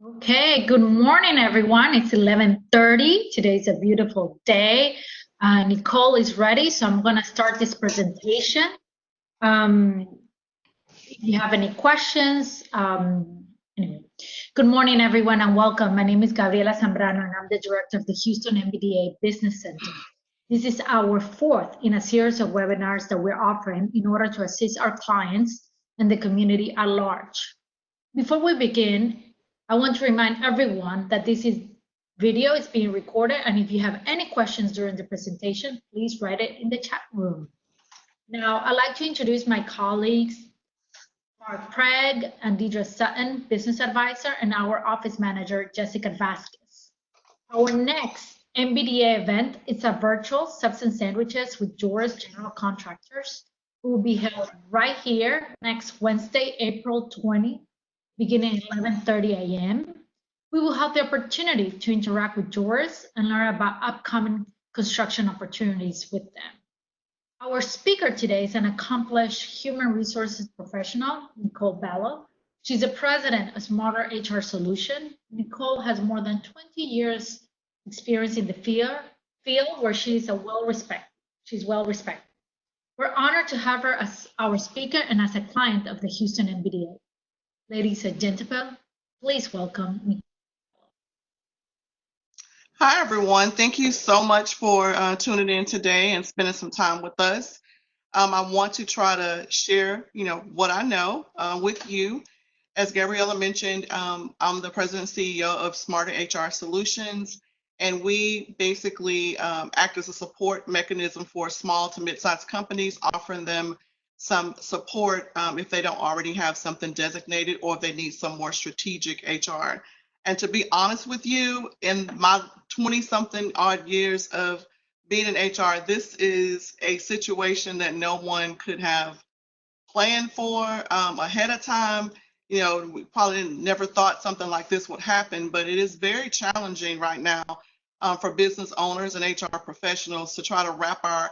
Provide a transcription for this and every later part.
Okay, good morning, everyone. It's 11:30. Today's a beautiful day. Nicole is ready, so I'm going to start this presentation. Um, if you have any questions, anyway. Good morning, everyone, and welcome. My name is Gabriela Zambrano, and I'm the director of the Houston MBDA Business Center. This is our fourth in a series of webinars that we're offering in order to assist our clients and the community at large. Before we begin, I want to remind everyone that this video is being recorded, and if you have any questions during the presentation, please write it in the chat room. Now, I'd like to introduce my colleagues, Mark Craig and Deidre Sutton, business advisor, and our office manager, Jessica Vasquez. Our next MBDA event is a virtual subs and sandwiches with Joris General Contractors, who will be held right here next Wednesday, April 20, beginning at 11:30 a.m. We will have the opportunity to interact with Joris and learn about upcoming construction opportunities with them. Our speaker today is an accomplished human resources professional, Nicole Bellow. She's the president of Smarter HR Solution. Nicole has more than 20 years experience in the field where she's well respected. We're honored to have her as our speaker and as a client of the Houston MBDA. Ladies and gentlemen, please welcome me. Hi, everyone. Thank you so much for tuning in today and spending some time with us. I want to try to share, what I know with you. As Gabriela mentioned, I'm the president and CEO of Smarter HR Solutions, and we basically act as a support mechanism for small to mid-sized companies, offering them some support if they don't already have something designated or if they need some more strategic HR. And to be honest with you, in my 20-something odd years of being in HR, this is a situation that no one could have planned for ahead of time. We probably never thought something like this would happen, but it is very challenging right now for business owners and HR professionals to try to wrap our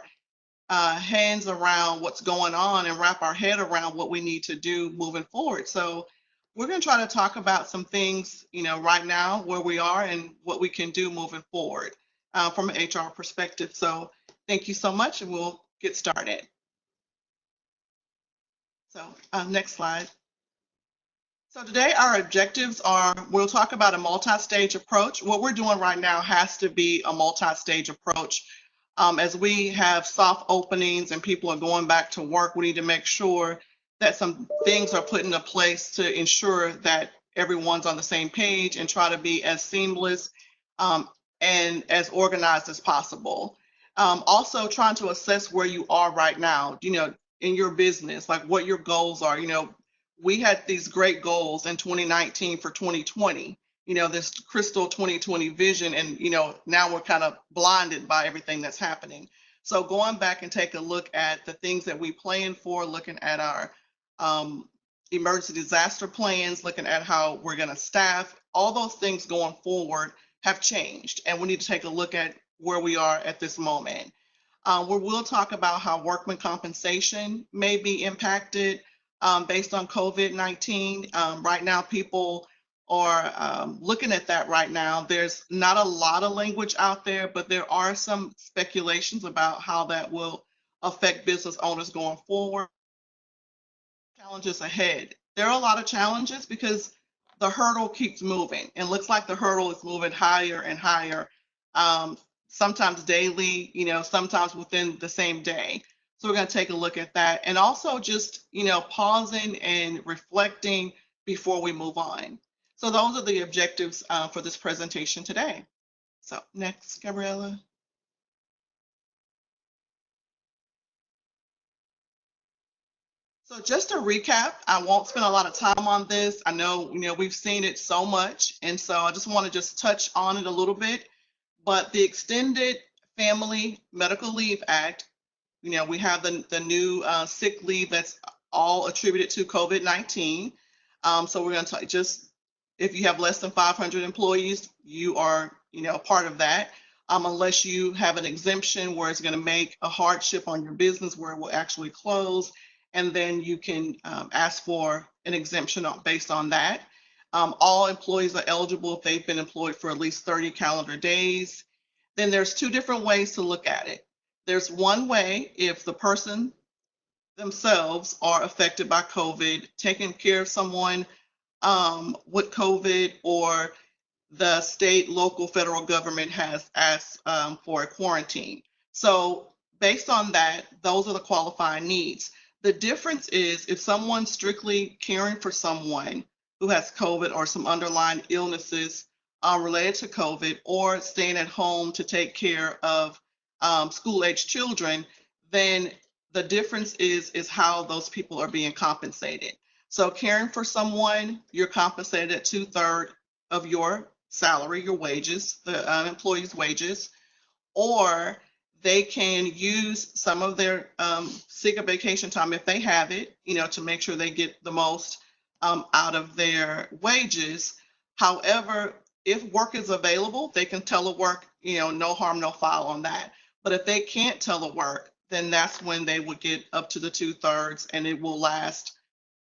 hands around what's going on and wrap our head around what we need to do moving forward. So we're going to try to talk about some things, right now where we are and what we can do moving forward from an HR perspective. So thank you so much, and we'll get started. So next slide. So today our objectives are, we'll talk about a multi-stage approach. What we're doing right now has to be a multi-stage approach. As we have soft openings and people are going back to work, we need to make sure that some things are put into place to ensure that everyone's on the same page and try to be as seamless and as organized as possible. Also trying to assess where you are right now, in your business, like what your goals are. We had these great goals in 2019 for 2020, this crystal 2020 vision, and now we're kind of blinded by everything that's happening. So going back and take a look at the things that we plan for, looking at our emergency disaster plans, looking at how we're going to staff, all those things going forward have changed, and we need to take a look at where we are at this moment. We will talk about how workman compensation may be impacted based on COVID-19. Right now, people are looking at that right now. There's not a lot of language out there, but there are some speculations about how that will affect business owners going forward. Challenges ahead. There are a lot of challenges because the hurdle keeps moving, and looks like the hurdle is moving higher and higher, sometimes daily, sometimes within the same day. So we're going to take a look at that, and also just, pausing and reflecting before we move on. So those are the objectives for this presentation today. So next, Gabriela. So just to recap, I won't spend a lot of time on this. I know, we've seen it so much, and so I just want to just touch on it a little bit. But the Extended Family Medical Leave Act, we have the new sick leave that's all attributed to COVID-19. So we're going to just, if you have less than 500 employees, you are, part of that. Unless you have an exemption where it's going to make a hardship on your business where it will actually close, and then you can ask for an exemption based on that. All employees are eligible if they've been employed for at least 30 calendar days. Then there's two different ways to look at it. There's one way if the person themselves are affected by COVID, taking care of someone with COVID, or the state, local, federal government has asked for a quarantine. So based on that, those are the qualifying needs. The difference is if someone's strictly caring for someone who has COVID or some underlying illnesses related to COVID, or staying at home to take care of school-age children, then the difference is how those people are being compensated. So caring for someone, you're compensated at 2/3 of your salary, your wages, the employee's wages, or they can use some of their sick or vacation time if they have it, to make sure they get the most out of their wages. However, if work is available, they can telework, no harm, no foul on that. But if they can't telework, then that's when they would get up to the 2/3, and it will last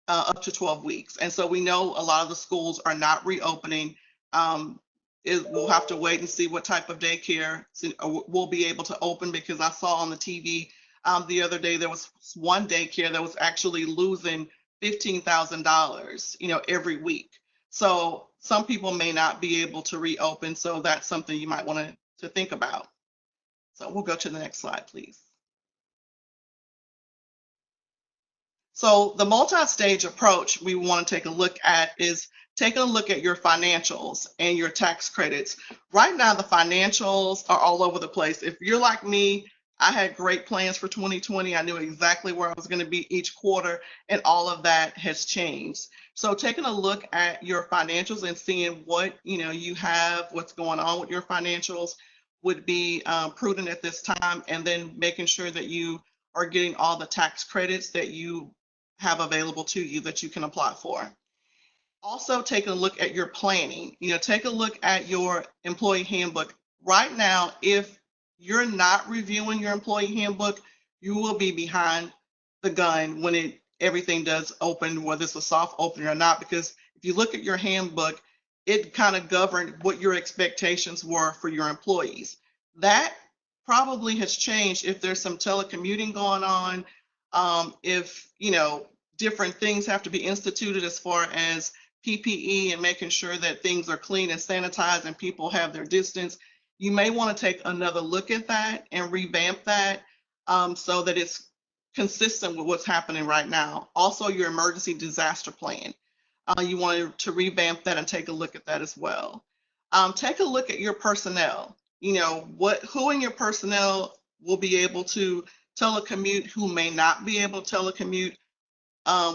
up to 12 weeks. And so we know a lot of the schools are not reopening. We'll have to wait and see what type of daycare we'll be able to open, because I saw on the TV the other day there was one daycare that was actually losing $15,000, every week. So some people may not be able to reopen. So that's something you might want to think about. So we'll go to the next slide, please. So the multi-stage approach we want to take a look at is taking a look at your financials and your tax credits. Right now, the financials are all over the place. If you're like me, I had great plans for 2020. I knew exactly where I was going to be each quarter, and all of that has changed. So taking a look at your financials and seeing what you have, what's going on with your financials, would be prudent at this time, and then making sure that you are getting all the tax credits that you have available to you that you can apply for. Also, taking a look at your planning. Take a look at your employee handbook. Right now, if you're not reviewing your employee handbook, you will be behind the gun when everything does open, whether it's a soft opening or not, because if you look at your handbook, it kind of governed what your expectations were for your employees. That probably has changed if there's some telecommuting going on, if different things have to be instituted as far as PPE and making sure that things are clean and sanitized and people have their distance. You may want to take another look at that and revamp that so that it's consistent with what's happening right now. Also, your emergency disaster plan. You want to revamp that and take a look at that as well. Take a look at your personnel. Who in your personnel will be able to telecommute, who may not be able to telecommute,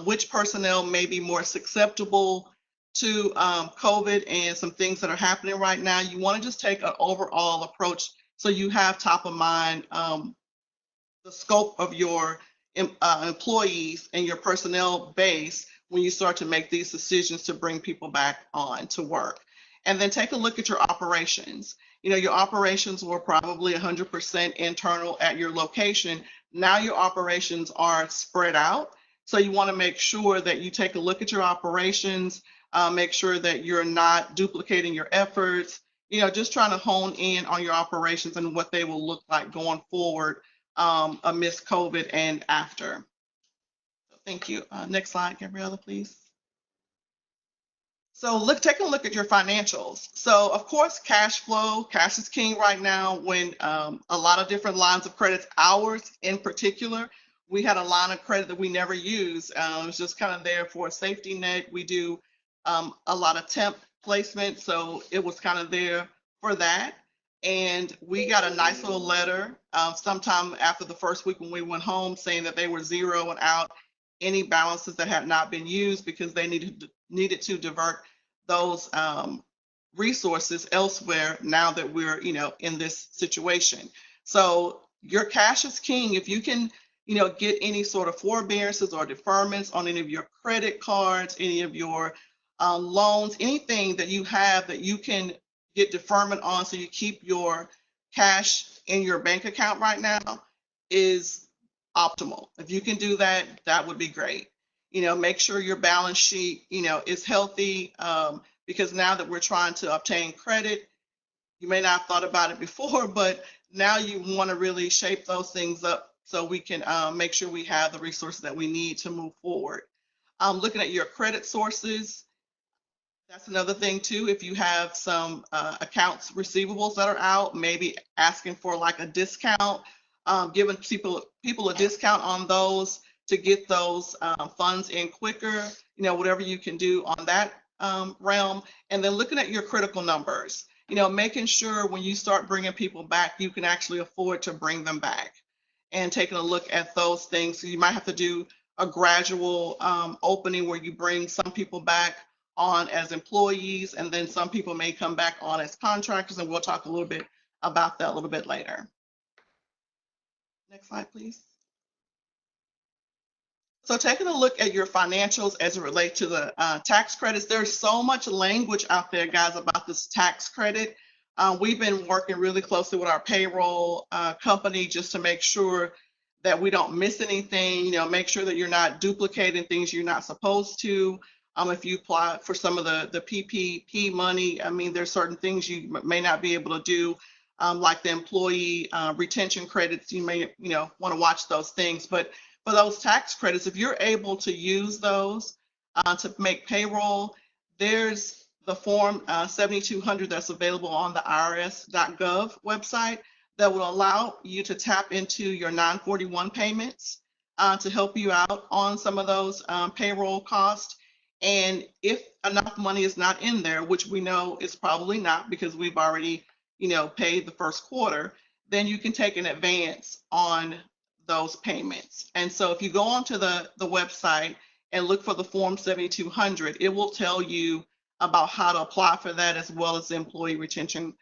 which personnel may be more susceptible to COVID and some things that are happening right now. You want to just take an overall approach so you have top of mind the scope of your employees and your personnel base when you start to make these decisions to bring people back on to work. And then take a look at your operations. Your operations were probably 100% internal at your location. Now your operations are spread out. So you want to make sure that you take a look at your operations, make sure that you're not duplicating your efforts, just trying to hone in on your operations and what they will look like going forward amidst COVID and after. Thank you. Next slide, Gabriella, please. So taking a look at your financials. So of course, cash is king right now when a lot of different lines of credits, ours in particular, we had a line of credit that we never used. It was just kind of there for a safety net. We do a lot of temp placement, so it was kind of there for that. And we got a nice little letter sometime after the first week when we went home saying that they were zeroing out any balances that had not been used because they needed to divert those resources elsewhere now that we're in this situation. So your cash is king. If you can get any sort of forbearances or deferments on any of your credit cards, any of your loans, anything that you have that you can get deferment on so you keep your cash in your bank account right now is optimal. If you can do that, that would be great. Make sure your balance sheet, is healthy, because now that we're trying to obtain credit, you may not have thought about it before, but now you want to really shape those things up so we can make sure we have the resources that we need to move forward. Looking at your credit sources, that's another thing too. If you have some accounts receivables that are out, maybe asking for like a discount, giving people a discount on those to get those funds in quicker, whatever you can do on that realm. And then looking at your critical numbers, making sure when you start bringing people back, you can actually afford to bring them back, and taking a look at those things. So you might have to do a gradual opening where you bring some people back on as employees, and then some people may come back on as contractors, and we'll talk a little bit about that a little bit later. Next slide, please. So taking a look at your financials as it relates to the tax credits, there's so much language out there, guys, about this tax credit. We've been working really closely with our payroll company just to make sure that we don't miss anything, make sure that you're not duplicating things you're not supposed to. If you apply for some of the PPP money, I mean, there's certain things you may not be able to do, like the employee retention credits. You may, want to watch those things. But for those tax credits, if you're able to use those to make payroll, there's the form 7200 that's available on the irs.gov website that will allow you to tap into your 941 payments to help you out on some of those payroll costs. And if enough money is not in there, which we know is probably not because we've already, paid the first quarter, then you can take an advance on those payments. And so if you go onto the website and look for the form 7200, it will tell you about how to apply for that, as well as the employee retention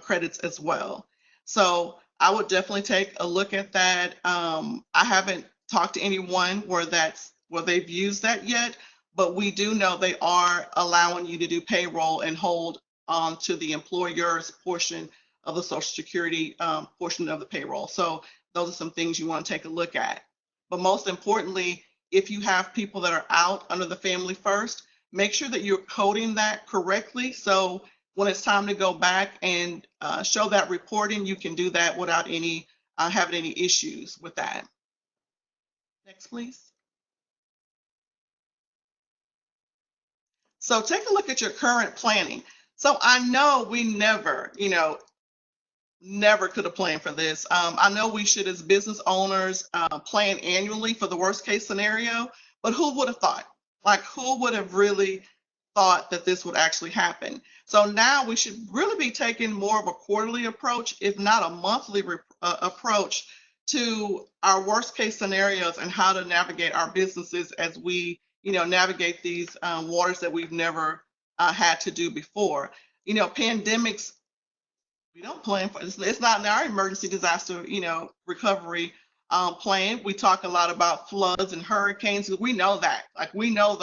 credits as well. So I would definitely take a look at that. I haven't talked to anyone where they've used that yet, but we do know they are allowing you to do payroll and hold on to the employer's portion of the Social Security portion of the payroll. So those are some things you want to take a look at. But most importantly, if you have people that are out under the Family First, make sure that you're coding that correctly. So when it's time to go back and show that reporting, you can do that without any having any issues with that. Next, please. So take a look at your current planning. So I know we never could have planned for this. I know we should, as business owners, plan annually for the worst case scenario, but who would have thought? Like, who would have really thought that this would actually happen? So now we should really be taking more of a quarterly approach, if not a monthly approach, to our worst case scenarios and how to navigate our businesses as we navigate these waters that we've never had to do before. Pandemics, we don't plan for. It's not in our emergency disaster, recovery plan. We talk a lot about floods and hurricanes. We know that, like, we know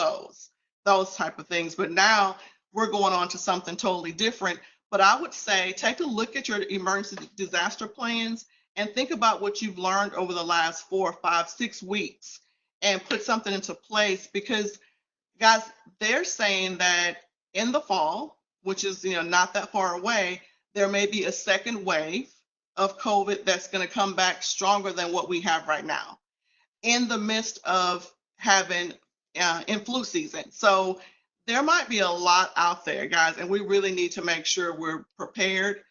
those type of things. But now we're going on to something totally different. But I would say take a look at your emergency disaster plans and think about what you've learned over the last 4, 5, 6 weeks, and put something into place, because guys, they're saying that in the fall, which is not that far away, there may be a second wave of COVID that's going to come back stronger than what we have right now, in the midst of having in flu season. So there might be a lot out there, guys, and we really need to make sure we're prepared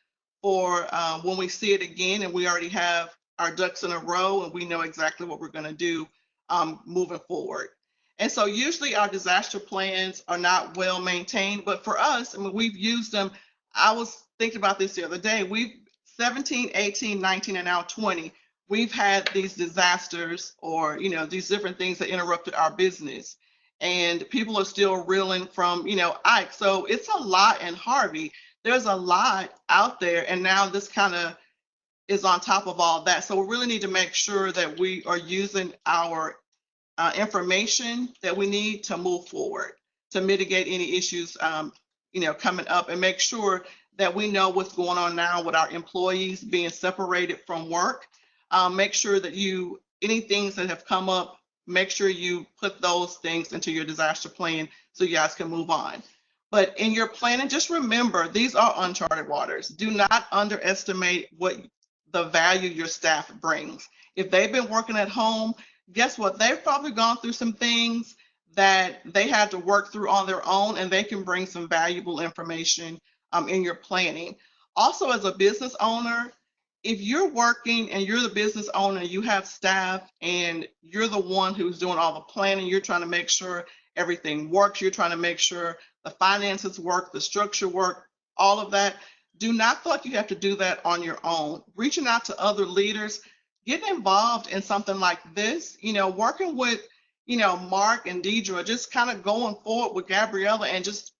for when we see it again, and we already have our ducks in a row and we know exactly what we're going to do moving forward. And so usually our disaster plans are not well maintained, but for us, I mean, we've used them. I was thinking about this the other day. We've 17, 18, 19, and now 20. We've had these disasters, or these different things that interrupted our business, and people are still reeling from Ike. So it's a lot, and Harvey. There's a lot out there, and now this kind of is on top of all that. So we really need to make sure that we are using our information that we need to move forward, to mitigate any issues coming up, and make sure that we know what's going on now with our employees being separated from work. Make sure that any things that have come up make sure you put those things into your disaster plan so you guys can move on. But in your planning, just remember, these are uncharted waters. Do not underestimate what the value your staff brings. If they've been working at home, guess what? They've probably gone through some things that they had to work through on their own, and they can bring some valuable information in your planning. Also, as a business owner, if you're working and you're the business owner, you have staff, and you're the one who's doing all the planning, you're trying to make sure everything works, you're trying to make sure the finances work, the structure work, all of that. Do not feel like you have to do that on your own. Reaching out to other leaders, getting involved in something like this, working with, Mark and Deidre, just kind of going forward with Gabriella and just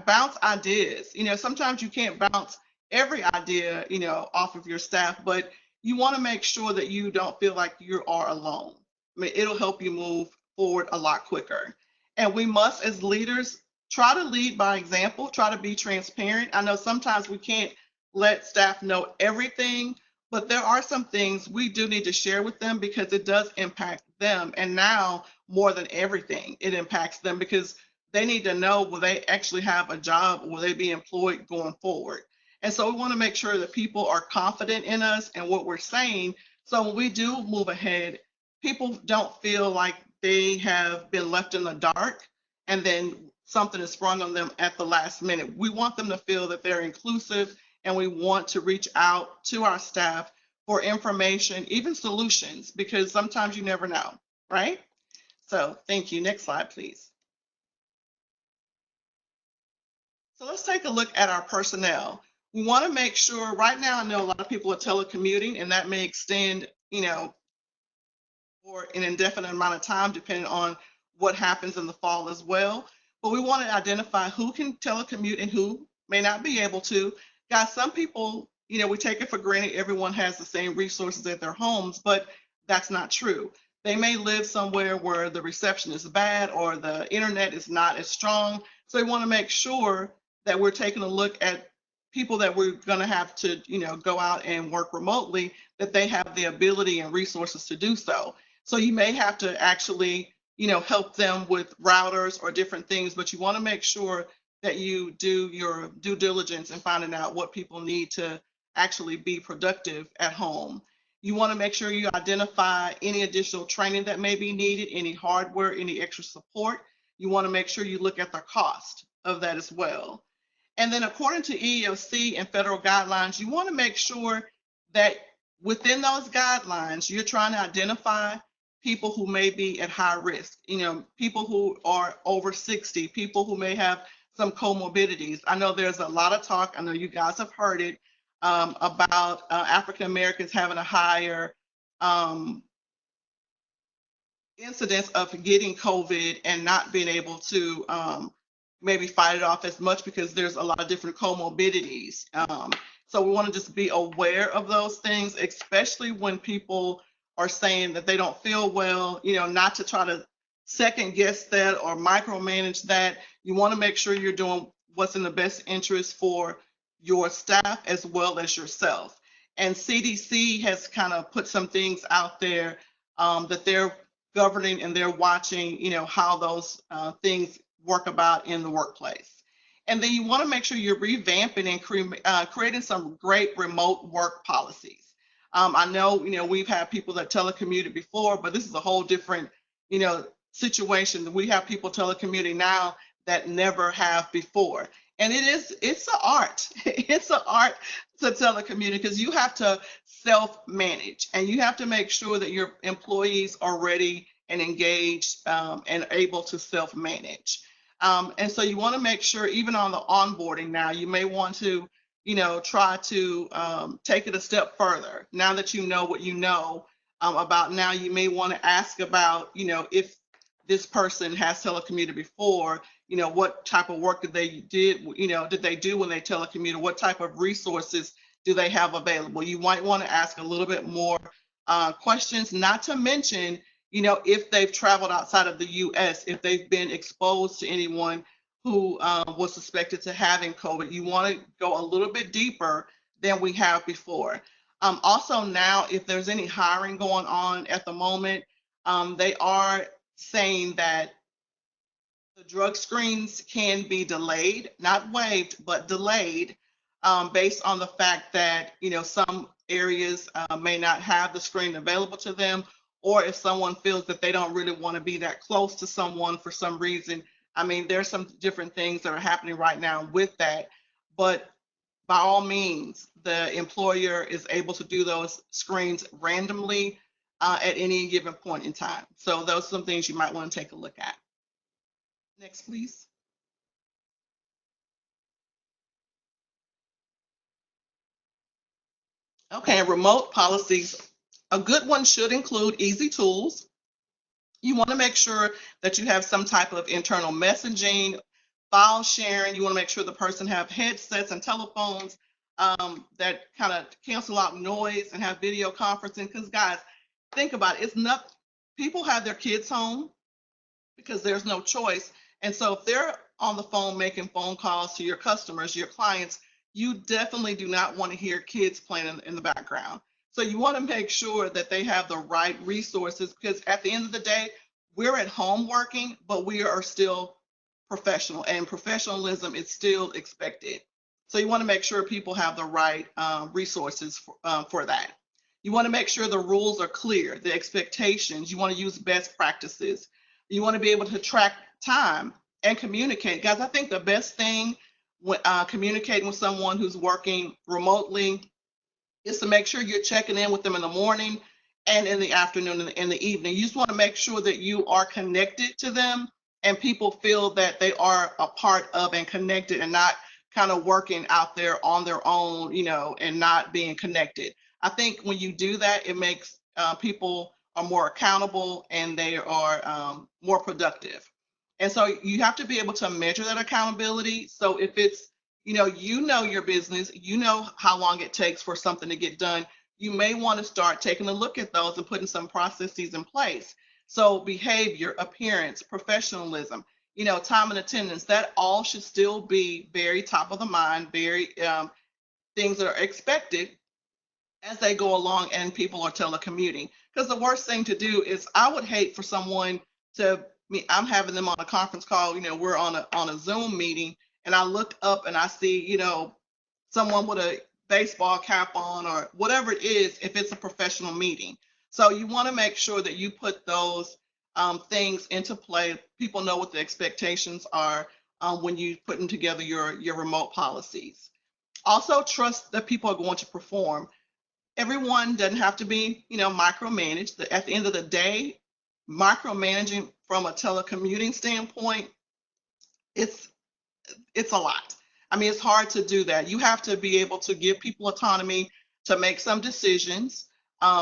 bounce ideas. Sometimes you can't bounce every idea, off of your staff, but you want to make sure that you don't feel like you are alone. I mean, it'll help you move forward a lot quicker. And we must, as leaders, try to lead by example, try to be transparent. I know sometimes we can't let staff know everything, but there are some things we do need to share with them because it does impact them. And now, more than everything, it impacts them because they need to know, will they actually have a job? Will they be employed going forward? And so we want to make sure that people are confident in us and what we're saying. So when we do move ahead, people don't feel like they have been left in the dark and then something is sprung on them at the last minute. We want them to feel that they're inclusive, and we want to reach out to our staff for information, even solutions, because sometimes you never know, right? So thank you. Next slide, please. So let's take a look at our personnel. We want to make sure, right now I know a lot of people are telecommuting, and that may extend, for an indefinite amount of time, depending on what happens in the fall as well. But we want to identify who can telecommute and who may not be able to. Guys, some people, we take it for granted everyone has the same resources at their homes, but that's not true. They may live somewhere where the reception is bad or the internet is not as strong. So we want to make sure that we're taking a look at people that we're going to have to, go out and work remotely, that they have the ability and resources to do so. So you may have to actually, help them with routers or different things, but you want to make sure that you do your due diligence in finding out what people need to actually be productive at home. You want to make sure you identify any additional training that may be needed, any hardware, any extra support. You want to make sure you look at the cost of that as well. And then according to EEOC and federal guidelines, you want to make sure that within those guidelines, you're trying to identify people who may be at high risk, people who are over 60, people who may have some comorbidities. I know there's a lot of talk, I know you guys have heard it, about African Americans having a higher incidence of getting COVID and not being able to maybe fight it off as much because there's a lot of different comorbidities. So we want to just be aware of those things, especially when people are saying that they don't feel well, not to try to second guess that or micromanage that. You want to make sure you're doing what's in the best interest for your staff as well as yourself. And CDC has kind of put some things out there that they're governing and they're watching, how those things work about in the workplace. And then you want to make sure you're revamping and creating some great remote work policies. I know, we've had people that telecommuted before, but this is a whole different, situation. We have people telecommuting now that never have before. And it's an art. It's an art to telecommute because you have to self-manage and you have to make sure that your employees are ready and engaged and able to self-manage. And so you want to make sure, even on the onboarding now, you may want to, try to take it a step further. Now that you know what you know about now, you may want to ask about, if this person has telecommuted before, what type of work did they do when they telecommuted? What type of resources do they have available? You might want to ask a little bit more questions, not to mention, if they've traveled outside of the US, if they've been exposed to anyone who was suspected to having COVID. You want to go a little bit deeper than we have before. Also now, if there's any hiring going on at the moment, they are saying that the drug screens can be delayed, not waived, but delayed, based on the fact that, some areas may not have the screen available to them, or if someone feels that they don't really want to be that close to someone for some reason. I mean, there's some different things that are happening right now with that, but by all means, the employer is able to do those screens randomly at any given point in time. So those are some things you might want to take a look at. Next, please. Okay, remote policies. A good one should include easy tools. You want to make sure that you have some type of internal messaging, file sharing. You want to make sure the person have headsets and telephones that kind of cancel out noise and have video conferencing. Because guys, think about it. It's not, people have their kids home because there's no choice. And so if they're on the phone making phone calls to your customers, your clients, you definitely do not want to hear kids playing in the background. So you want to make sure that they have the right resources, because at the end of the day, we're at home working, but we are still professional, and professionalism is still expected. So you want to make sure people have the right resources for that. You want to make sure the rules are clear, the expectations. You want to use best practices. You want to be able to track time and communicate. Guys, I think the best thing when communicating with someone who's working remotely is to make sure you're checking in with them in the morning and in the afternoon and in the evening. You just want to make sure that you are connected to them and people feel that they are a part of and connected, and not kind of working out there on their own, and not being connected. I think when you do that, it makes people are more accountable and they are more productive. And so you have to be able to measure that accountability. So if it's, your business, how long it takes for something to get done, you may want to start taking a look at those and putting some processes in place. So behavior, appearance, professionalism, time and attendance, that all should still be very top of the mind, very things that are expected as they go along and people are telecommuting. Because the worst thing to do is, I would hate for someone to, I'm having them on a conference call, we're on a Zoom meeting, and I look up and I see, someone with a baseball cap on or whatever it is, if it's a professional meeting. So you want to make sure that you put those things into play. People know what the expectations are when you putting together your remote policies. Also, trust that people are going to perform. Everyone doesn't have to be, micromanaged. At the end of the day, micromanaging from a telecommuting standpoint, it's a lot. I mean, it's hard to do that. You have to be able to give people autonomy to make some decisions,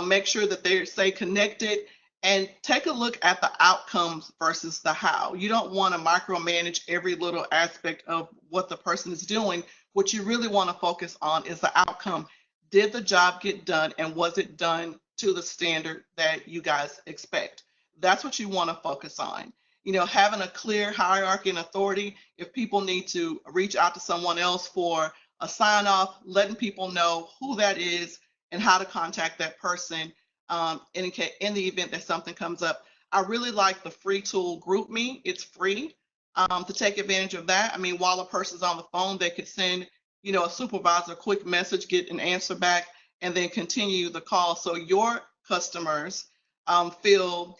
make sure that they stay connected, and take a look at the outcomes versus the how. You don't want to micromanage every little aspect of what the person is doing. What you really want to focus on is the outcome. Did the job get done, and was it done to the standard that you guys expect? That's what you want to focus on. Having a clear hierarchy and authority. If people need to reach out to someone else for a sign off, letting people know who that is and how to contact that person in the event that something comes up. I really like the free tool GroupMe. It's free to take advantage of that. I mean, while a person's on the phone, they could send, a supervisor a quick message, get an answer back, and then continue the call. So your customers feel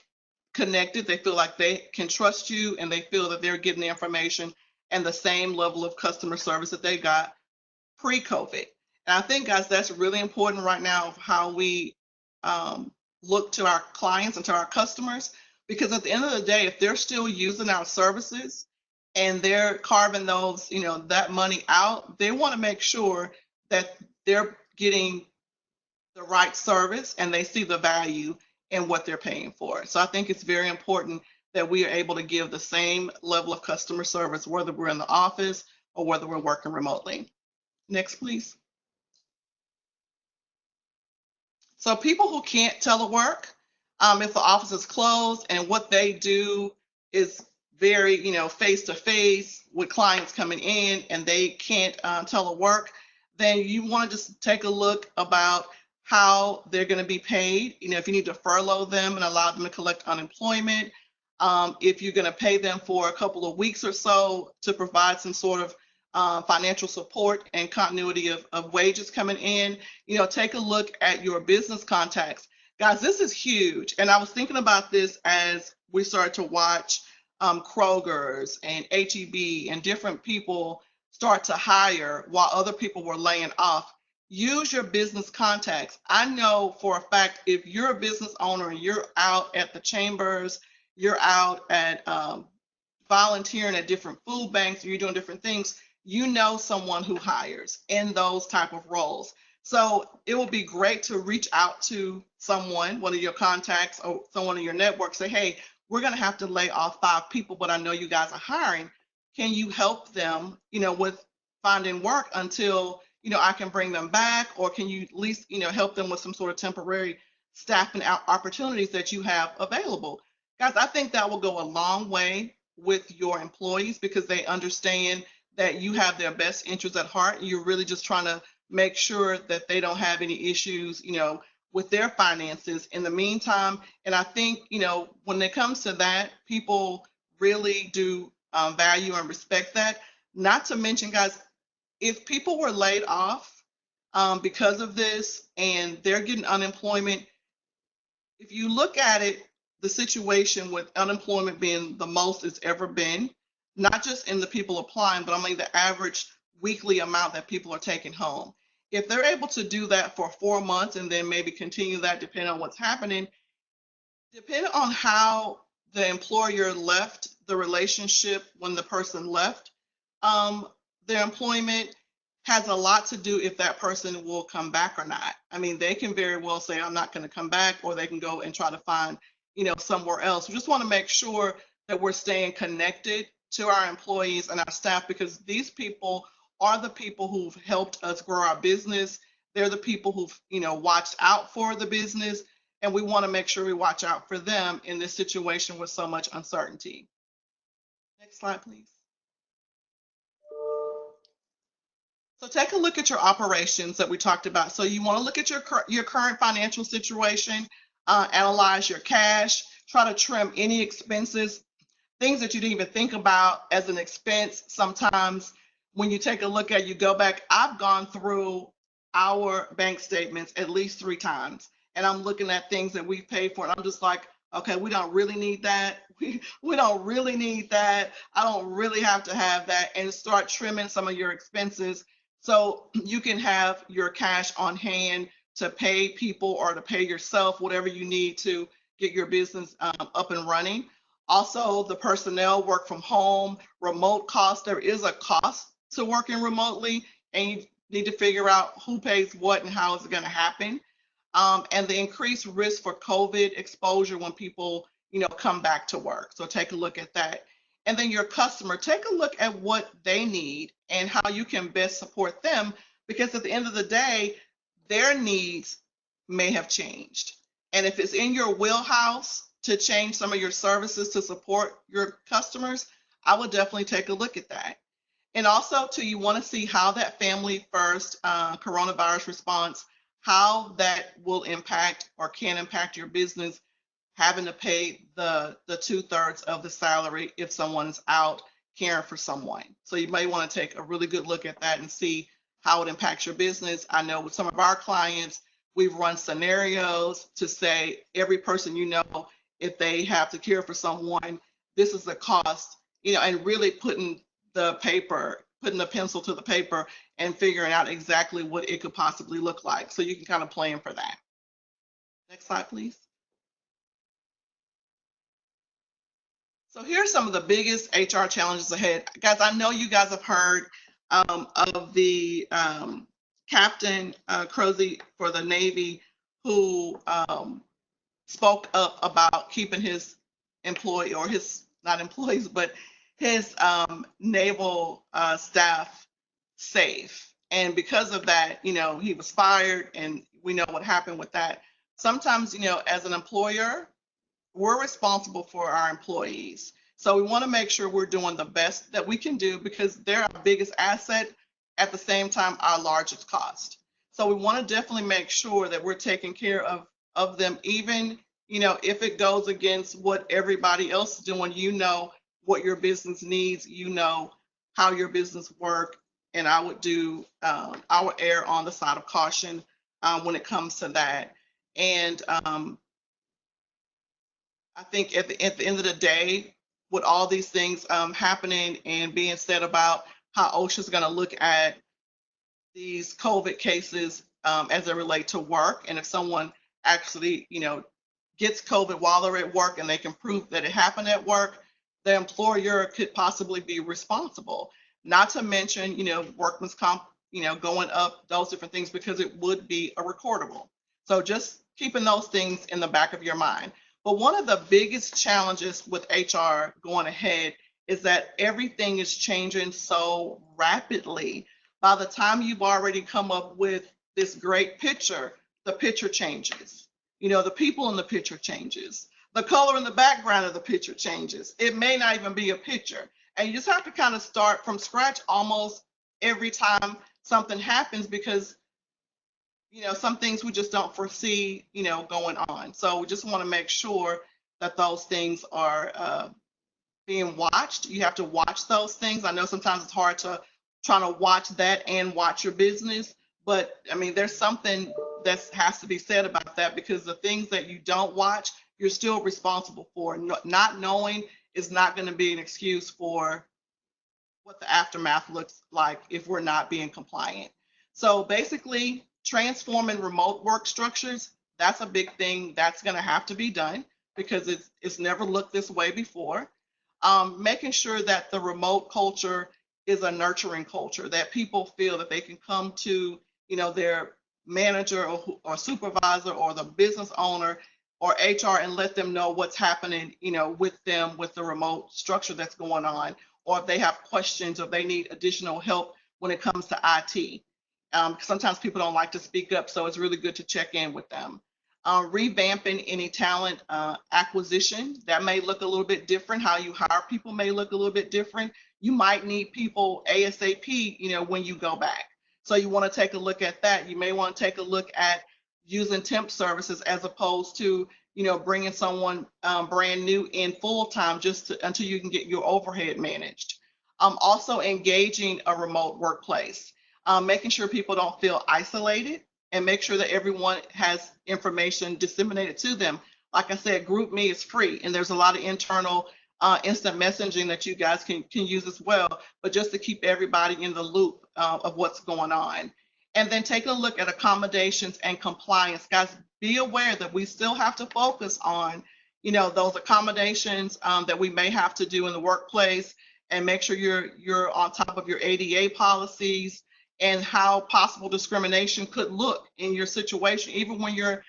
connected, they feel like they can trust you, and they feel that they're getting the information and the same level of customer service that they got pre-COVID. And I think, guys, that's really important right now of how we look to our clients and to our customers, because at the end of the day, if they're still using our services and they're carving those, that money out, they want to make sure that they're getting the right service and they see the value in what they're paying for. So I think it's very important that we are able to give the same level of customer service, whether we're in the office or whether we're working remotely. Next, please. So people who can't telework, if the office is closed and what they do is very, face-to-face with clients coming in, and they can't telework, then you want to just take a look about how they're going to be paid. If you need to furlough them and allow them to collect unemployment, If you're going to pay them for a couple of weeks or so to provide some sort of financial support and continuity of wages coming in, take a look at your business contacts. Guys, this is huge. And I was thinking about this as we started to watch Kroger's and HEB and different people start to hire while other people were laying off. Use your business contacts. I know for a fact, if you're a business owner and you're out at the chambers, you're out at volunteering at different food banks, or you're doing different things, you know someone who hires in those type of roles. So it would be great to reach out to someone, one of your contacts or someone in your network, say, hey, we're going to have to lay off 5 people, but I know you guys are hiring. Can you help them, with finding work until, I can bring them back? Or can you at least, help them with some sort of temporary staffing opportunities that you have available? Guys, I think that will go a long way with your employees because they understand that you have their best interests at heart. You're really just trying to make sure that they don't have any issues, with their finances in the meantime. And I think, when it comes to that, people really do value and respect that. Not to mention, guys, if people were laid off because of this and they're getting unemployment, if you look at it, the situation with unemployment being the most it's ever been, not just in the people applying, but I mean the average weekly amount that people are taking home. If they're able to do that for 4 months and then maybe continue that depending on what's happening, depending on how the employer left the relationship when the person left, their employment has a lot to do if that person will come back or not. I mean, they can very well say, I'm not going to come back, or they can go and try to find, somewhere else. We just want to make sure that we're staying connected to our employees and our staff, because these people are the people who've helped us grow our business. They're the people who've, watched out for the business, and we want to make sure we watch out for them in this situation with so much uncertainty. Next slide, please. So take a look at your operations that we talked about. So you want to look at your current financial situation, analyze your cash, try to trim any expenses, things that you didn't even think about as an expense. Sometimes when you take a look at, you go back, I've gone through our bank statements at least 3 times, and I'm looking at things that we've paid for, and I'm just like, okay, we don't really need that. We don't really need that. I don't really have to have that, and start trimming some of your expenses so you can have your cash on hand to pay people or to pay yourself, whatever you need to get your business up and running. Also, the personnel, work from home, remote costs. There is a cost to working remotely, and you need to figure out who pays what and how is it going to happen. And the increased risk for COVID exposure when people, come back to work. So take a look at that. And then your customer, take a look at what they need and how you can best support them, because at the end of the day, their needs may have changed. And if it's in your wheelhouse to change some of your services to support your customers, I would definitely take a look at that. And also, too, you want to see how that family first coronavirus response, how that will impact or can impact your business, having to pay the 2/3 of the salary if someone's out caring for someone. So you may want to take a really good look at that and see how it impacts your business. I know with some of our clients, we've run scenarios to say every person, if they have to care for someone, this is the cost, and really putting the pencil to the paper and figuring out exactly what it could possibly look like. So you can kind of plan for that. Next slide, please. So here are some of the biggest HR challenges ahead. Guys, I know you guys have heard of the Captain Crozy for the Navy who spoke up about keeping his employee, or his, not employees, but his naval staff safe. And because of that, he was fired, and we know what happened with that. Sometimes, as an employer, we're responsible for our employees. So we want to make sure we're doing the best that we can do, because they're our biggest asset, at the same time, our largest cost. So we want to definitely make sure that we're taking care of them, even if it goes against what everybody else is doing, what your business needs, how your business work, and I would err on the side of caution when it comes to that. And I think at the end of the day, with all these things happening and being said about how OSHA is going to look at these COVID cases as they relate to work, and if someone actually, gets COVID while they're at work and they can prove that it happened at work, the employer could possibly be responsible. Not to mention, workman's comp, going up, those different things, because it would be a recordable. So just keeping those things in the back of your mind. But one of the biggest challenges with HR going ahead is that everything is changing so rapidly. By the time you've already come up with this great picture, the picture changes. The people in the picture changes. The color in the background of the picture changes. It may not even be a picture. And you just have to kind of start from scratch almost every time something happens, because some things we just don't foresee, going on. So we just want to make sure that those things are being watched. You have to watch those things. I know sometimes it's hard to try to watch that and watch your business, but I mean, there's something that has to be said about that, because the things that you don't watch, you're still responsible for. Not knowing is not going to be an excuse for what the aftermath looks like if we're not being compliant. So basically, transforming remote work structures, that's a big thing that's going to have to be done, because it's never looked this way before. Making sure that the remote culture is a nurturing culture, that people feel that they can come to, their manager or supervisor or the business owner or HR and let them know what's happening, with them, with the remote structure that's going on, or if they have questions or they need additional help when it comes to IT. Sometimes people don't like to speak up, so it's really good to check in with them. Revamping any talent acquisition, that may look a little bit different. How you hire people may look a little bit different. You might need people ASAP, when you go back. So you want to take a look at that. You may want to take a look at using temp services as opposed to, bringing someone brand new in full time until you can get your overhead managed. Also engaging a remote workplace, making sure people don't feel isolated, and make sure that everyone has information disseminated to them. Like I said, GroupMe is free, and there's a lot of internal instant messaging that you guys can use as well, but just to keep everybody in the loop of what's going on. And then take a look at accommodations and compliance. Guys, be aware that we still have to focus on, those accommodations that we may have to do in the workplace, and make sure you're on top of your ADA policies and how possible discrimination could look in your situation. Even when you're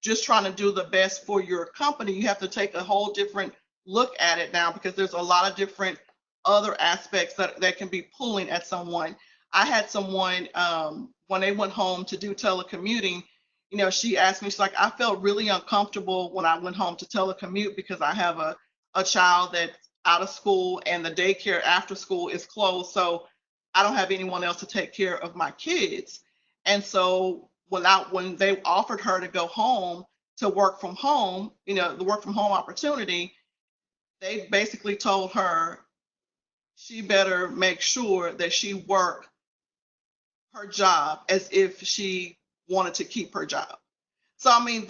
just trying to do the best for your company, you have to take a whole different look at it now, because there's a lot of different other aspects that can be pulling at someone. I had someone, when they went home to do telecommuting, she asked me, she's like, I felt really uncomfortable when I went home to telecommute, because I have a child that's out of school and the daycare after school is closed. So I don't have anyone else to take care of my kids. And so when they offered her to go home to work from home, the work from home opportunity, they basically told her she better make sure that she worked her job as if she wanted to keep her job. So, I mean,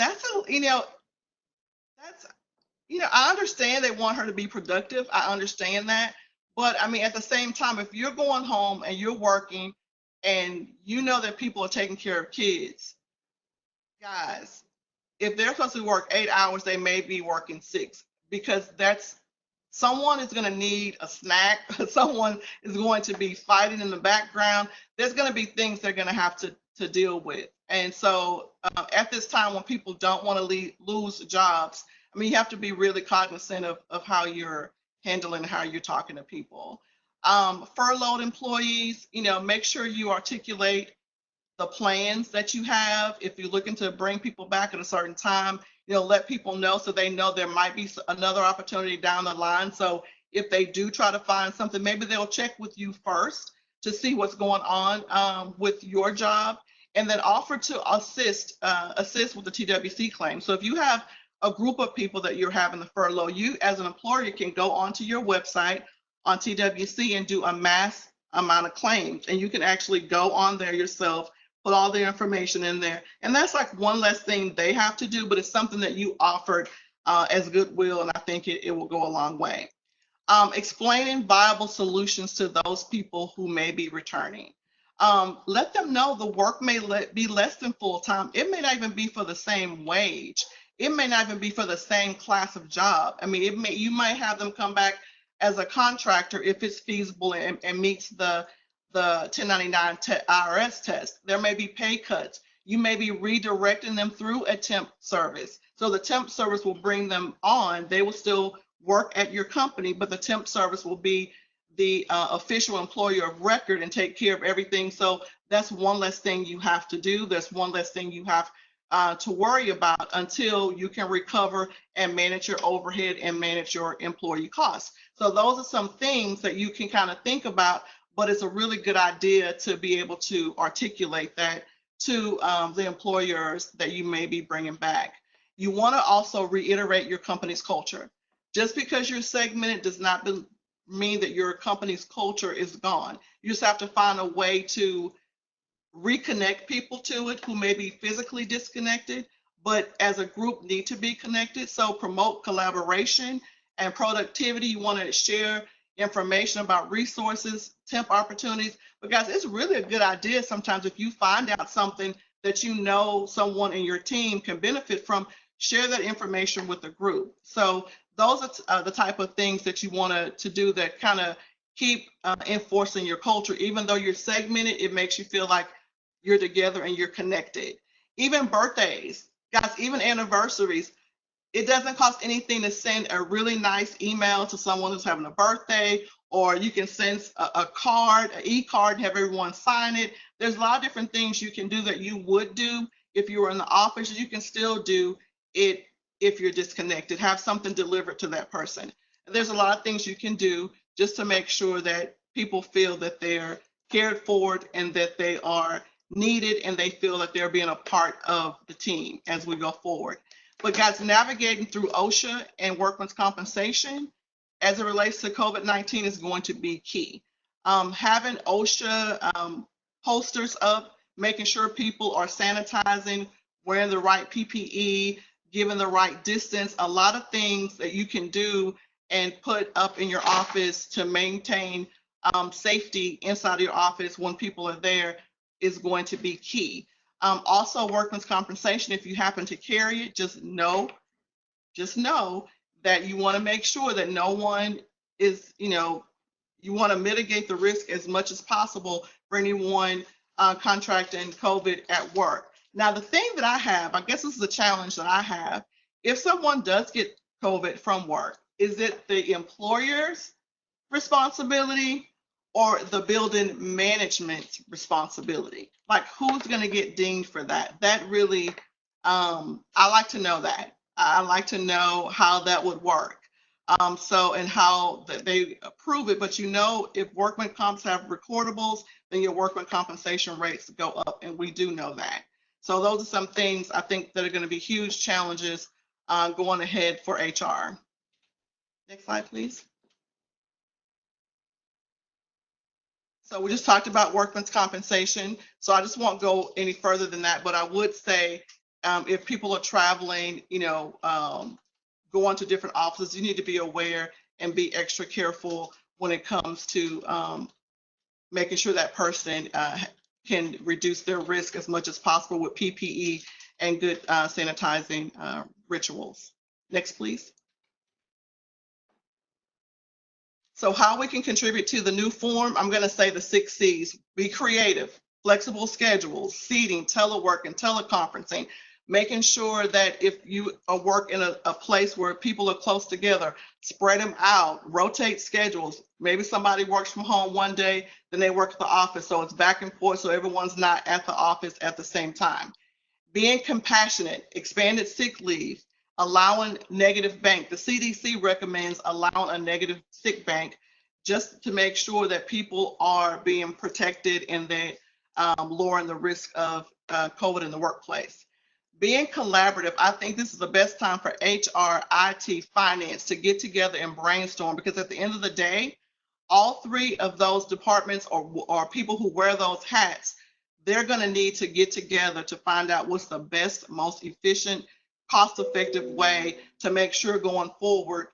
I understand they want her to be productive. I understand that. But I mean, at the same time, if you're going home and you're working and you know that people are taking care of kids, guys, if they're supposed to work 8 hours, they may be working 6, because someone is going to need a snack. Someone is going to be fighting in the background. There's going to be things they're going to have to deal with. And so at this time, when people don't want to lose jobs, I mean, you have to be really cognizant of how you're handling, how you're talking to people. Furloughed employees, make sure you articulate the plans that you have. If you're looking to bring people back at a certain time, let people know so they know there might be another opportunity down the line. So if they do try to find something, maybe they'll check with you first to see what's going on with your job, and then offer to assist with the TWC claim. So if you have a group of people that you're having the furlough. You as an employer can go onto your website on TWC and do a mass amount of claims, and you can actually go on there yourself, put all the information in there, and that's like one less thing they have to do, but it's something that you offered as goodwill, and I think it will go a long way. Explaining viable solutions to those people who may be returning. Let them know the work may be less than full-time. It may not even be for the same wage. It may not even be for the same class of job. I mean, you might have them come back as a contractor if it's feasible and meets the 1099 IRS test. There may be pay cuts. You may be redirecting them through a temp service. So the temp service will bring them on. They will still work at your company, but the temp service will be the official employer of record and take care of everything. So that's one less thing you have to do. There's one less thing you have to worry about until you can recover and manage your overhead and manage your employee costs. So those are some things that you can kind of think about, but it's a really good idea to be able to articulate that to the employers that you may be bringing back. You want to also reiterate your company's culture. Just because you're segmented does not mean that your company's culture is gone. You just have to find a way to reconnect people to it who may be physically disconnected, but as a group need to be connected. So promote collaboration and productivity. You want to share information about resources, temp opportunities. But guys, it's really a good idea sometimes if you find out something that you know someone in your team can benefit from, share that information with the group. So those are the type of things that you want to do that kind of keep enforcing your culture. Even though you're segmented, it makes you feel like you're together and you're connected. Even birthdays, guys, even anniversaries, it doesn't cost anything to send a really nice email to someone who's having a birthday, or you can send a card, an e-card, and have everyone sign it. There's a lot of different things you can do that you would do if you were in the office. You can still do it if you're disconnected. Have something delivered to that person. And there's a lot of things you can do just to make sure that people feel that they're cared for and that they are needed and they feel that they're being a part of the team as we go forward. But guys, navigating through OSHA and workman's compensation as it relates to COVID-19 is going to be key. Having OSHA posters up, making sure people are sanitizing, wearing the right PPE, giving the right distance, a lot of things that you can do and put up in your office to maintain safety inside of your office when people are there is going to be key. Also, workman's compensation, if you happen to carry it, just know that you want to make sure that no one is, you want to mitigate the risk as much as possible for anyone contracting COVID at work. Now, the thing that I have, I guess this is a challenge that I have, if someone does get COVID from work, is it the employer's responsibility or the building management's responsibility? Like, who's going to get dinged for that? That really, I like to know that. I like to know how that would work. And how they approve it. But if workman comps have recordables, then your workman compensation rates go up, and we do know that. So those are some things I think that are going to be huge challenges going ahead for HR. Next slide, please. So we just talked about workman's compensation. So I just won't go any further than that, but I would say if people are traveling, going to different offices, you need to be aware and be extra careful when it comes to making sure that person can reduce their risk as much as possible with PPE and good sanitizing rituals. Next, please. So how we can contribute to the new form, I'm going to say the 6 C's. Be creative, flexible schedules, seating, telework, and teleconferencing. Making sure that if you work in a place where people are close together, spread them out, rotate schedules. Maybe somebody works from home one day, then they work at the office, so it's back and forth, so everyone's not at the office at the same time. Being compassionate, expanded sick leave, allowing negative bank. The CDC recommends allowing a negative sick bank just to make sure that people are being protected and they lowering the risk of COVID in the workplace. Being collaborative, I think this is the best time for HR, IT, finance to get together and brainstorm, because at the end of the day, all three of those departments or people who wear those hats, they're going to need to get together to find out what's the best, most efficient, cost-effective way to make sure going forward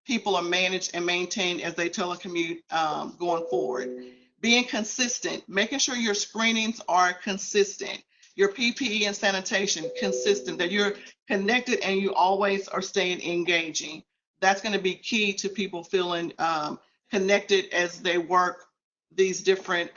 people are managed and maintained as they telecommute going forward. Being consistent, making sure your screenings are consistent, your PPE and sanitation consistent, that you're connected and you always are staying engaging. That's going to be key to people feeling connected as they work these different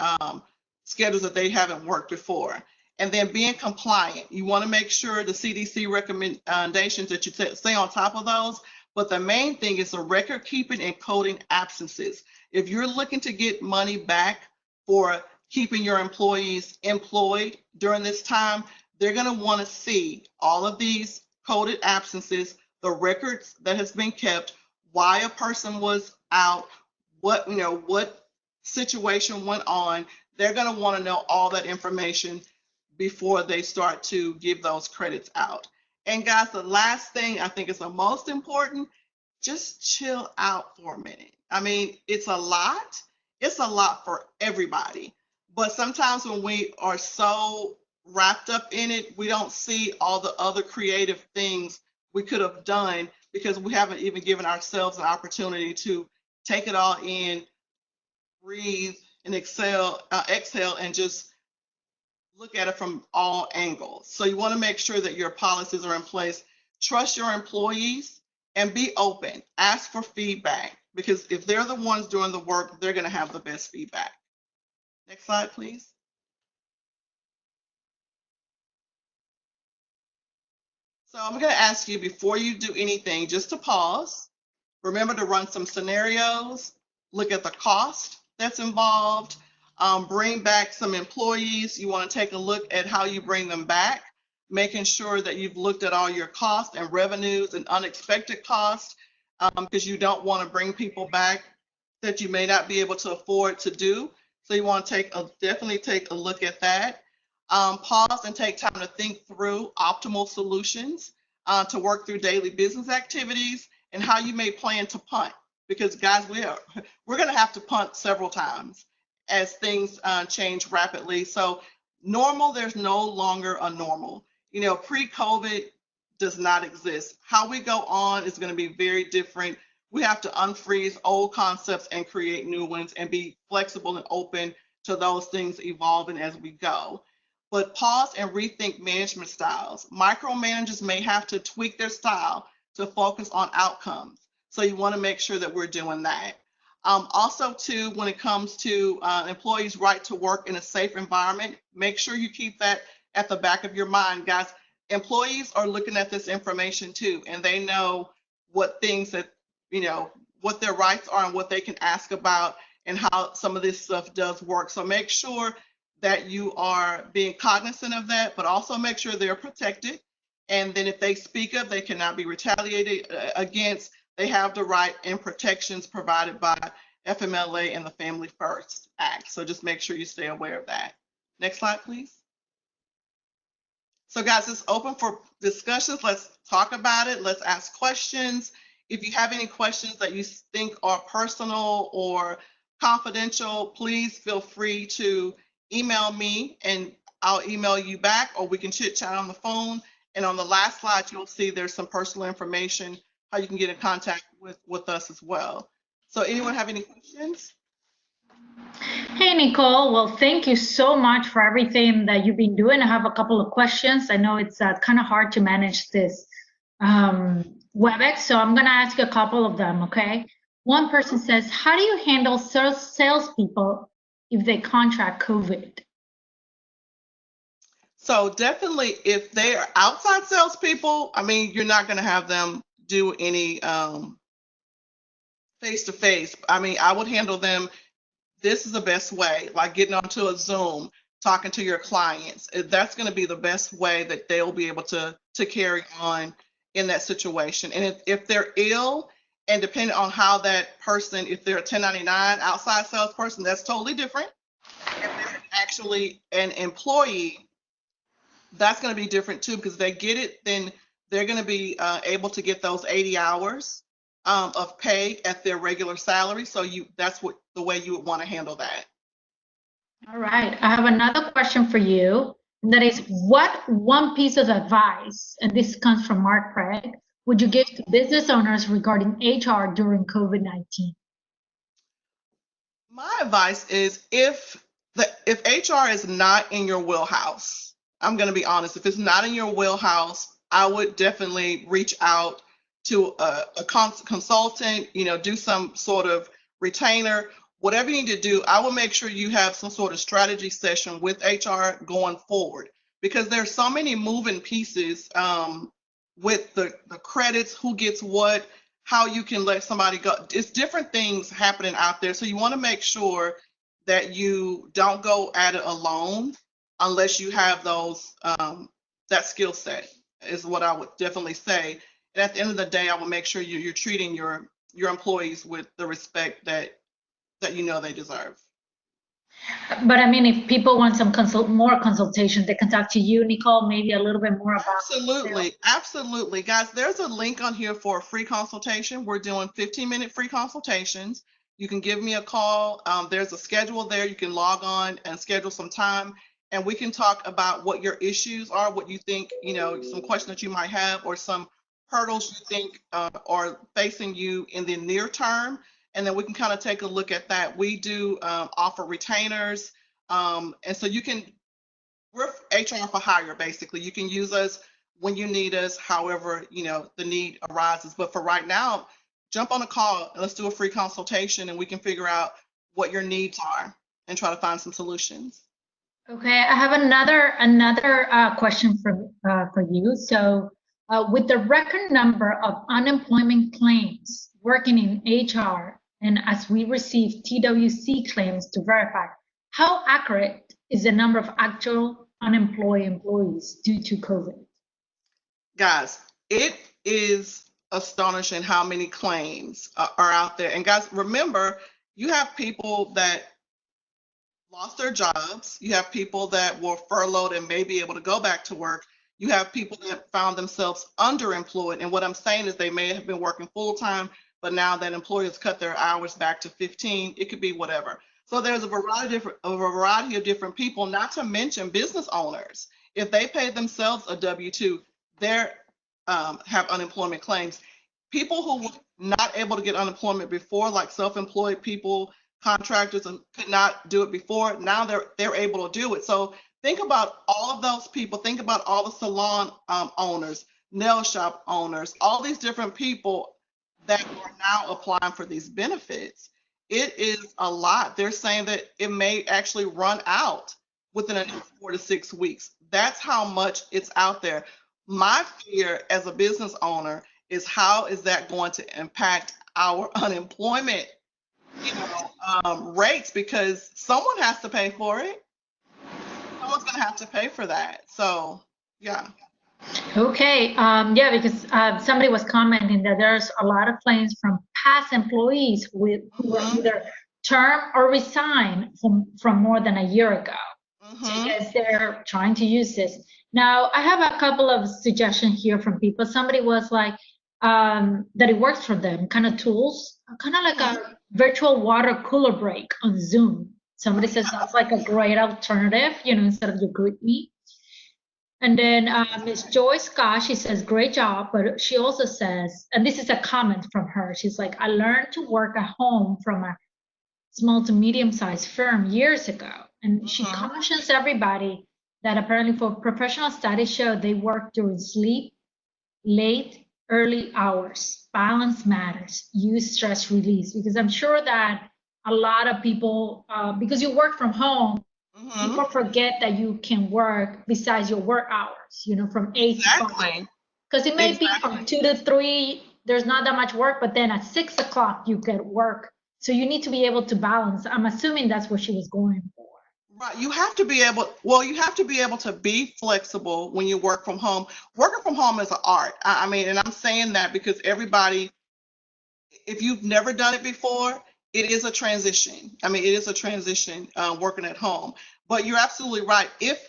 schedules that they haven't worked before. And then being compliant. You want to make sure the CDC recommendations that you stay on top of those. But the main thing is the record keeping and coding absences. If you're looking to get money back for keeping your employees employed during this time, they're going to want to see all of these coded absences, the records that has been kept, why a person was out, what situation went on. They're going to want to know all that information before they start to give those credits out. And guys, the last thing I think is the most important, just chill out for a minute. I mean, it's a lot for everybody. But sometimes when we are so wrapped up in it, we don't see all the other creative things we could have done because we haven't even given ourselves an opportunity to take it all in, breathe, and exhale, and just look at it from all angles. So you want to make sure that your policies are in place. Trust your employees and be open. Ask for feedback, because if they're the ones doing the work, they're going to have the best feedback. Next slide, please. So I'm going to ask you, before you do anything, just to pause. Remember to run some scenarios, look at the cost that's involved, bring back some employees. You want to take a look at how you bring them back, making sure that you've looked at all your costs and revenues and unexpected costs, because you don't want to bring people back that you may not be able to afford to do. So you want to definitely take a look at that. Pause and take time to think through optimal solutions to work through daily business activities and how you may plan to punt. Because guys, we're going to have to punt several times as things change rapidly. So normal, there's no longer a normal. Pre-COVID does not exist. How we go on is going to be very different. We have to unfreeze old concepts and create new ones and be flexible and open to those things evolving as we go. But pause and rethink management styles. Micromanagers may have to tweak their style to focus on outcomes. So you want to make sure that we're doing that. Also, too, when it comes to employees' right to work in a safe environment, make sure you keep that at the back of your mind, guys. Employees are looking at this information too, and they know what things that, what their rights are and what they can ask about and how some of this stuff does work. So make sure that you are being cognizant of that, but also make sure they're protected. And then if they speak up, they cannot be retaliated against. They have the right and protections provided by FMLA and the Family First Act. So just make sure you stay aware of that. Next slide, please. So guys, it's open for discussions. Let's talk about it. Let's ask questions. If you have any questions that you think are personal or confidential, please feel free to email me and I'll email you back, or we can chit chat on the phone. And on the last slide, you'll see there's some personal information, how you can get in contact with us as well. So anyone have any questions? Hey, Nicole. Well, thank you so much for everything that you've been doing. I have a couple of questions. I know it's kind of hard to manage this WebEx, so I'm going to ask you a couple of them, okay? One person says, how do you handle salespeople if they contract COVID? So definitely, if they are outside salespeople, I mean, you're not going to have them do any face-to-face. I mean, I would handle them. This is the best way, like getting onto a Zoom, talking to your clients. That's going to be the best way that they'll be able to carry on in that situation. And if they're ill, and depending on how that person, if they're a 1099 outside salesperson, that's totally different. If they're actually an employee, that's going to be different too, because if they get it, then they're going to be able to get those 80 hours of pay at their regular salary. So that's what the way you would want to handle that. All right. I have another question for you. And that is, what one piece of advice, and this comes from Mark Craig, would you give to business owners regarding HR during COVID-19? My advice is if HR is not in your wheelhouse, I'm going to be honest, if it's not in your wheelhouse, I would definitely reach out to a consultant, do some sort of retainer, whatever you need to do. I will make sure you have some sort of strategy session with HR going forward, because there's so many moving pieces with the credits, who gets what, how you can let somebody go. It's different things happening out there. So you want to make sure that you don't go at it alone unless you have those, that skill set is what I would definitely say. And at the end of the day, I will make sure you're treating your employees with the respect that they deserve. But I mean, if people want some more consultation, they can talk to you, Nicole, maybe a little bit more about. Absolutely. Guys, there's a link on here for a free consultation. We're doing 15-minute free consultations. You can give me a call. There's a schedule there. You can log on and schedule some time, and we can talk about what your issues are, what you think, some questions that you might have, or some hurdles you think are facing you in the near term. And then we can kind of take a look at that. We do offer retainers. And so we're HR for hire, basically. You can use us when you need us, however, the need arises. But for right now, jump on a call and let's do a free consultation, and we can figure out what your needs are and try to find some solutions. Okay, I have another question for you. So with the record number of unemployment claims working in HR, and as we receive TWC claims to verify, how accurate is the number of actual unemployed employees due to COVID? Guys, it is astonishing how many claims are out there. And guys, remember, you have people that lost their jobs. You have people that were furloughed and may be able to go back to work. You have people that found themselves underemployed. And what I'm saying is they may have been working full time, but now that employers cut their hours back to 15, it could be whatever. So there's a variety of different people, not to mention business owners. If they pay themselves a W-2, they have unemployment claims. People who were not able to get unemployment before, like self-employed people, contractors, and could not do it before, now they're able to do it. So think about all of those people. Think about all the salon owners, nail shop owners, all these different people that are now applying for these benefits. It is a lot. They're saying that it may actually run out within the next 4 to 6 weeks. That's how much it's out there. My fear as a business owner is, how is that going to impact our unemployment rates? Because someone has to pay for it. Someone's going to have to pay for that. So, yeah. Okay, yeah, because somebody was commenting that there's a lot of claims from past employees who were either term or resign from more than a year ago. Because they're trying to use this. Now, I have a couple of suggestions here from people. Somebody was like, that it works for them, kind of tools, kind of like a virtual water cooler break on Zoom. Somebody says that's like a great alternative, instead of your group meet. And then Ms. Joyce Scott, she says, great job. But she also says, and this is a comment from her, she's like, I learned to work at home from a small to medium-sized firm years ago. And she cautions everybody that apparently for professional studies show they work during sleep, late, early hours. Balance matters. Use stress release. Because I'm sure that a lot of people, because you work from home, people forget that you can work besides your work hours, from 8 to 5. Because it may be from 2 to 3, there's not that much work, but then at 6 o'clock you get work. So you need to be able to balance. I'm assuming that's what she was going for. Right. You have to be able to be flexible when you work from home. Working from home is an art. I mean, and I'm saying that because everybody, if you've never done it before, it is a transition. I mean, it is a transition working at home. But you're absolutely right. If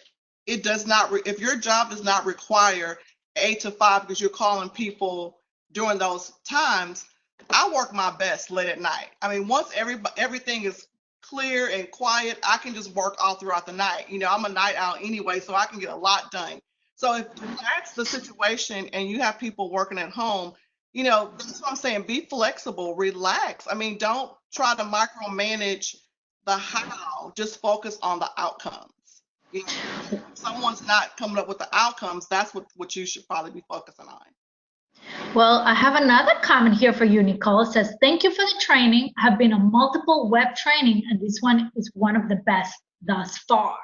it does not, if your job does not require 8 to 5 because you're calling people during those times, I work my best late at night. I mean, once everything is clear and quiet, I can just work all throughout the night. You know, I'm a night owl anyway, so I can get a lot done. So if that's the situation and you have people working at home, you know, that's what I'm saying. Be flexible, relax. I mean, don't try to micromanage the how, just focus on the outcomes. You know, if someone's not coming up with the outcomes, that's what you should probably be focusing on. Well, I have another comment here for you, Nicole. It says, thank you for the training. I have been on multiple web training, and this one is one of the best thus far.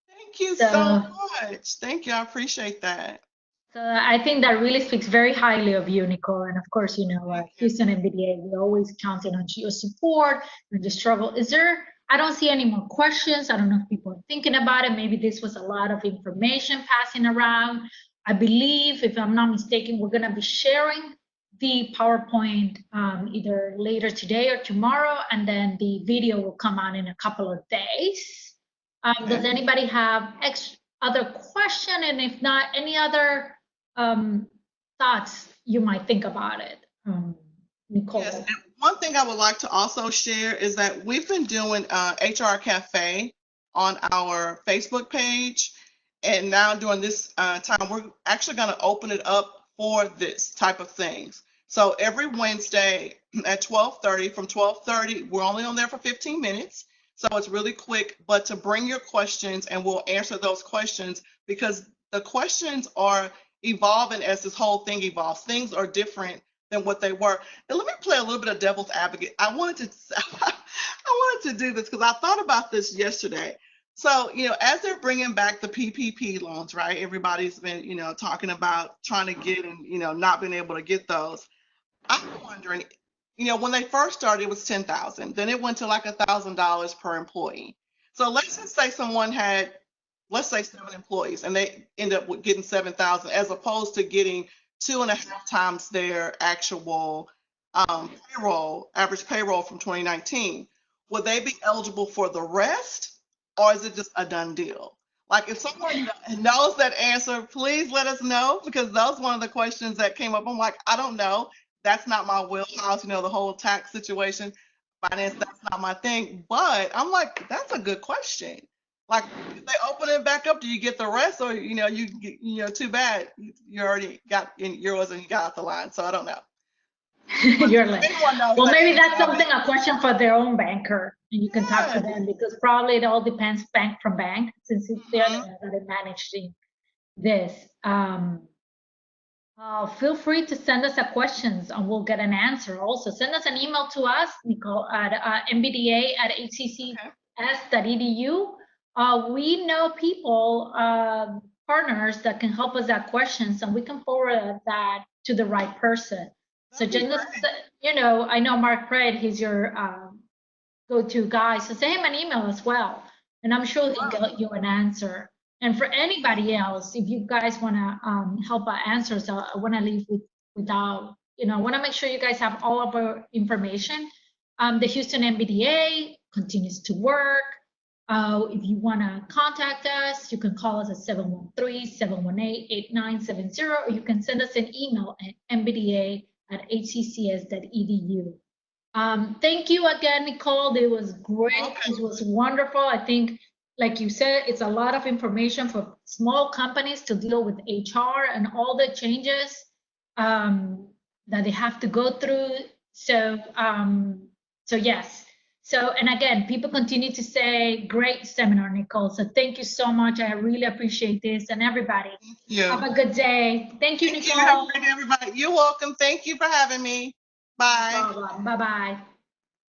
Thank you so much. Thank you. I appreciate that. So I think that really speaks very highly of you, Nicole. And of course, you know, Houston MBDA, we're always counting on your support and the struggle. I don't see any more questions. I don't know if people are thinking about it. Maybe this was a lot of information passing around. I believe, if I'm not mistaken, we're going to be sharing the PowerPoint either later today or tomorrow, and then the video will come out in a couple of days. Does anybody have other question? And if not, any other thoughts you might think about it, Nicole? Yes, and one thing I would like to also share is that we've been doing HR Cafe on our Facebook page. And now during this time, we're actually going to open it up for this type of things. So every Wednesday at 12:30, from 12:30, we're only on there for 15 minutes. So it's really quick, but to bring your questions and we'll answer those questions, because the questions are evolving as this whole thing evolves. Things are different than what they were. And let me play a little bit of devil's advocate. I wanted to do this because I thought about this yesterday. So, you know, as they're bringing back the PPP loans, right? Everybody's been, you know, talking about trying to get and, you know, not being able to get those. I'm wondering, you know, when they first started, it was $10,000. Then it went to like $1,000 per employee. So let's just say someone had, let's say 7 employees, and they end up with getting 7,000, as opposed to getting 2.5 times their actual average payroll from 2019. Would they be eligible for the rest? Or is it just a done deal? Like, if someone knows that answer, please let us know, because that was one of the questions that came up. I'm like, I don't know. That's not my wheelhouse, you know, the whole tax situation, finance, that's not my thing. But I'm like, that's a good question. Like, if they open it back up, do you get the rest? Or, you know, too bad. You already got in yours and you got out the line. So I don't know. You're like, well, maybe that's a question for their own banker, and you can talk to them, because probably it all depends bank from bank, since it's they're that are managing this. Feel free to send us a questions and we'll get an answer. Also, send us an email to us, Nicole, at mbda@hccs.edu. We know people, partners that can help us ask questions, and we can forward that to the right person. So just, you know, I know Mark Pratt, he's your go-to guy, so send him an email as well, and I'm sure he'll get you an answer. And for anybody else, if you guys want to help our answers, I want to leave without, you know, I want to make sure you guys have all of our information. The Houston MBDA continues to work. If you want to contact us, you can call us at 713-718-8970, or you can send us an email at mbda@hccs.edu. Thank you again, Nicole. It was great. It was wonderful. I think, like you said, it's a lot of information for small companies to deal with HR and all the changes that they have to go through. So, yes. So, and again, people continue to say, great seminar, Nicole. So thank you so much. I really appreciate this. And everybody, have a good day. Thank you, Nicole. Thank you, everybody. You're welcome. Thank you for having me. Bye. Bye-bye.